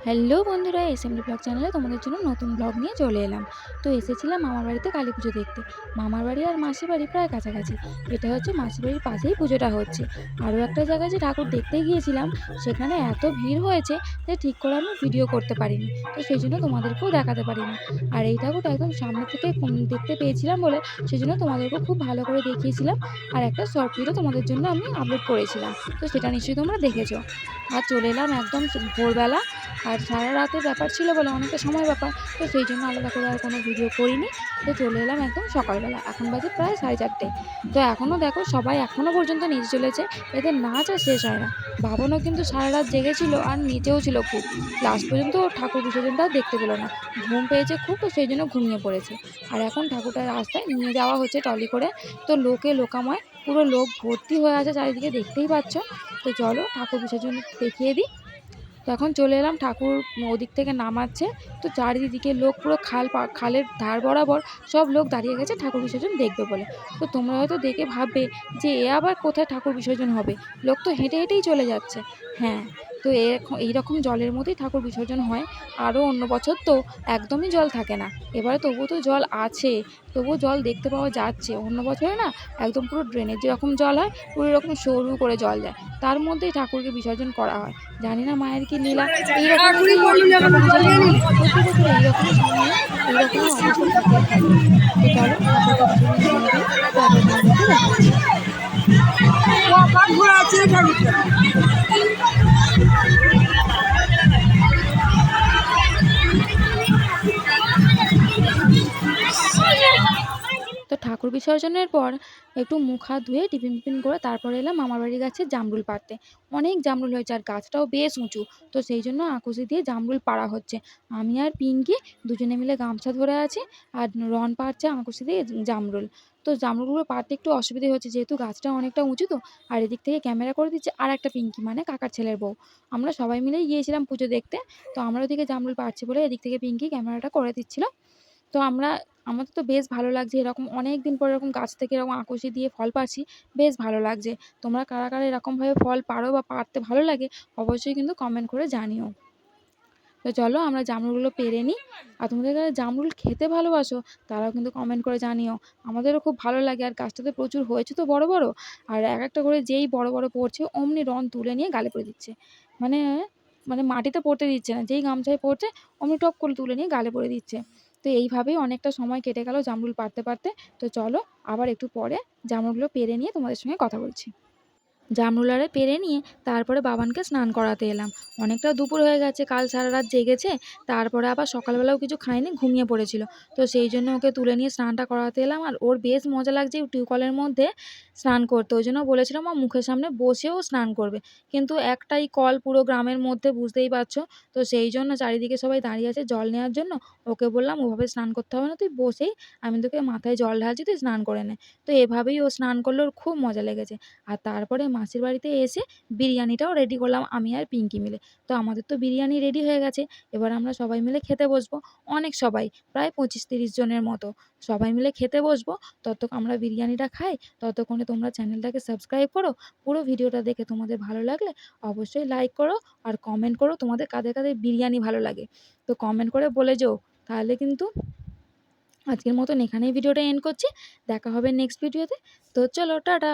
Hello বন্ধুরা, SMD blog চ্যানেলে তোমাদের জন্য নতুন ব্লগ নিয়ে চলে এলাম। তো এসেছিলাম মামার বাড়িতে কালী পুজো দেখতে। মামার বাড়ি আর মাসির বাড়ি প্রায় কাছাকাছি। এটা হচ্ছে মাসির বাড়ির পাশেই পুজোটা হচ্ছে। আরও একটা জায়গায় যে ঠাকুর দেখতে গিয়েছিলাম, সেখানে এত ভিড় হয়েছে যে ঠিক করে আমি ভিডিও করতে পারিনি। তো সেই জন্য তোমাদেরকেও দেখাতে পারিনি। আর এই ঠাকুরটা একদম সামনে থেকে দেখতে পেয়েছিলাম বলে সেই জন্য তোমাদেরকেও খুব ভালো করে দেখিয়েছিলাম। আর একটা শর্ট ভিডিও তোমাদের জন্য আমি আপলোড করেছিলাম। তো সেটা নিশ্চয়ই তোমরা দেখেছো। আর চলে এলাম একদম ভোরবেলা। আর সারা রাতের ব্যাপার ছিল বলে অনেকটা সময় ব্যাপার, তো সেই জন্য আলাদা করে আর কোনো ভিডিও করিনি। তো চলে এলাম একদম সকালবেলা, এখন বাজে প্রায় 4:30। তো এখনও দেখো সবাই এখনও পর্যন্ত নিচে চলেছে, এদের নাচ আর শেষ হয় না। বাবনও কিন্তু সারা রাত জেগেছিল আর নিচেও ছিল খুব। লাস্ট পর্যন্ত ও ঠাকুর বিসর্জনটাও দেখতে পেলো না, ঘুম পেয়েছে খুব, তো সেই জন্য ঘুমিয়ে পড়েছে। আর এখন ঠাকুরটা রাস্তায় নিয়ে যাওয়া হচ্ছে ট্রলি করে। তো লোকে লোকাময়, পুরো লোক ভর্তি হয়ে আছে চারিদিকে, দেখতেই পাচ্ছ। তো চলো ঠাকুর বিসর্জন দেখিয়ে দিই। তো এখন চলে এলাম, ঠাকুর ওদিক থেকে নামাচ্ছে। তো চারিদিকে লোক, পুরো খালের ধার বরাবর সব লোক দাঁড়িয়ে গেছে ঠাকুর বিসর্জন দেখবে বলে। তো তোমরা হয়তো দেখে ভাববে যে এ আবার কোথায় ঠাকুর বিসর্জন হবে, লোক তো হেঁটে হেঁটেই চলে যাচ্ছে। হ্যাঁ, তো এইরকম জলের মধ্যেই ঠাকুর বিসর্জন হয়। আরও অন্য বছর তো একদমই জল থাকে না, এবারে তবু তো জল আছে, তবুও জল দেখতে পাওয়া যাচ্ছে। অন্য বছরে না একদম পুরো ড্রেনের যেরকম জল হয়, পুরো এরকম সরু করে জল যায়, তার মধ্যেই ঠাকুরকে বিসর্জন করা হয়। জানি না মায়ের কি লীলা, এইরকমই কি ঠাকুর বিসর্জন হয়। প্রতি বছর এইরকমই সময়ে এইরকমই অবস্থা থাকলেই থাকবে। তো চলো ঠাকুরকে বিসর্জন দিয়ে দিই, তারপর তোমাদেরকে দেখাচ্ছি। তো ঠাকুর বিসর্জনের পর একটু মুখ হাত ধুয়ে টিফিন টিফিন করে তারপরে এলাম মামার বাড়ির গাছে জামরুল পাড়তে। অনেক জামরুল হয়েছে আর গাছটাও বেশ উঁচু, তো সেই জন্য আকুশি দিয়ে জামরুল পাড়া হচ্ছে। আমি আর পিঙ্কি দুজনে মিলে গামছা ধরে আছি, আর রন পাড়ছে আকুশি দিয়ে জামরুল। তো জামরুলগুলো পাড়তে একটু অসুবিধে হচ্ছে, যেহেতু গাছটা অনেকটা উঁচু। তো আর এদিক থেকে ক্যামেরা করে দিচ্ছে আর একটা পিঙ্কি, মানে কাকার ছেলের বউ। আমরা সবাই মিলেই গিয়েছিলাম পুজো দেখতে। তো আমরা ওদিকে জামরুল পাড়ছি বলে এদিক থেকে পিঙ্কি ক্যামেরাটা করে দিচ্ছিল। তো আমাদের তো বেশ ভালো লাগছে, এরকম অনেক দিন পর এরকম গাছ থেকে এরকম আকুশি দিয়ে ফল পাড়ছি, বেশ ভালো লাগছে। তোমরা কারা কারা এরকমভাবে ফল পাড়ো বা পাড়তে ভালো লাগে, অবশ্যই কিন্তু কমেন্ট করে জানিও। তো চলো আমরা জামরুলগুলো পেড়ে নিই। আর তোমাদের যারা জামরুল খেতে ভালোবাসো, তারাও কিন্তু কমেন্ট করে জানিও। আমাদেরও খুব ভালো লাগে, আর গাছটাতে প্রচুর হয়েছে তো বড় বড়। আর এক একটা করে যেই বড় বড় পড়ছে অমনি রন তুলে নিয়ে গালে পড়ে দিচ্ছে। মানে মানে মাটিতে পড়তে দিচ্ছে না, যেই গামছায় পড়ছে অমনি টপ করে তুলে নিয়ে গালে পড়ে দিচ্ছে। তো এইভাবেই অনেকটা সময় কেটে গেল জামরুল পাড়তে পারতে। তো চলো আবার একটু পরে জামরুলগুলো পেড়ে নিয়ে তোমাদের সঙ্গে কথা বলছি। জামরুলারে পেরে নিয়ে তারপরে বাবানকে স্নান করাতে এলাম। অনেকটা দুপুর হয়ে গেছে, কাল সারা রাত জেগেছে। তারপরে আবার সকালবেলাও কিছু খায়নি, ঘুমিয়ে পড়েছিল। তো সেই জন্য ওকে তুলে নিয়ে স্নানটা করাতে এলাম। আর ওর বেশ মজা লাগছে টিউবকলের মধ্যে স্নান করতে, ওই জন্য বলেছিলাম আমার মুখের সামনে বসেও স্নান করবে। কিন্তু একটাই কল পুরো গ্রামের মধ্যে, বুঝতেই পারছো। তো সেই জন্য চারিদিকে সবাই দাঁড়িয়ে আছে জল নেওয়ার জন্য। ওকে বললাম ওভাবে স্নান করতে হবে না, তুই বসেই আমি তোকে মাথায় জল ঢালছি, তুই স্নান করে নে। তো এভাবেই ও স্নান করলে, ওর খুব মজা লেগেছে। আর তারপরে মাসির বাড়িতে এসে বিরিয়ানিটাও রেডি করলাম আমি আর পিঙ্কি মিলে। তো আমাদের তো বিরিয়ানি রেডি হয়ে গেছে, এবার আমরা সবাই মিলে খেতে বসবো। অনেক সবাই, প্রায় 25-30 জনের মতো সবাই মিলে খেতে বসবো। ততক্ষণ আমরা বিরিয়ানিটা খাই, ততক্ষণে তোমরা চ্যানেলটাকে সাবস্ক্রাইব করো। পুরো ভিডিওটা দেখে তোমাদের ভালো লাগলে অবশ্যই লাইক করো আর কমেন্ট করো তোমাদের কাদের কাদের বিরিয়ানি ভালো লাগে। তো কমেন্ট করে বলে যেও, তাহলে কিন্তু আজকের মতন এখানেই ভিডিওটা এন্ড করছি। দেখা হবে নেক্সট ভিডিওতে। তো চলো টাটা।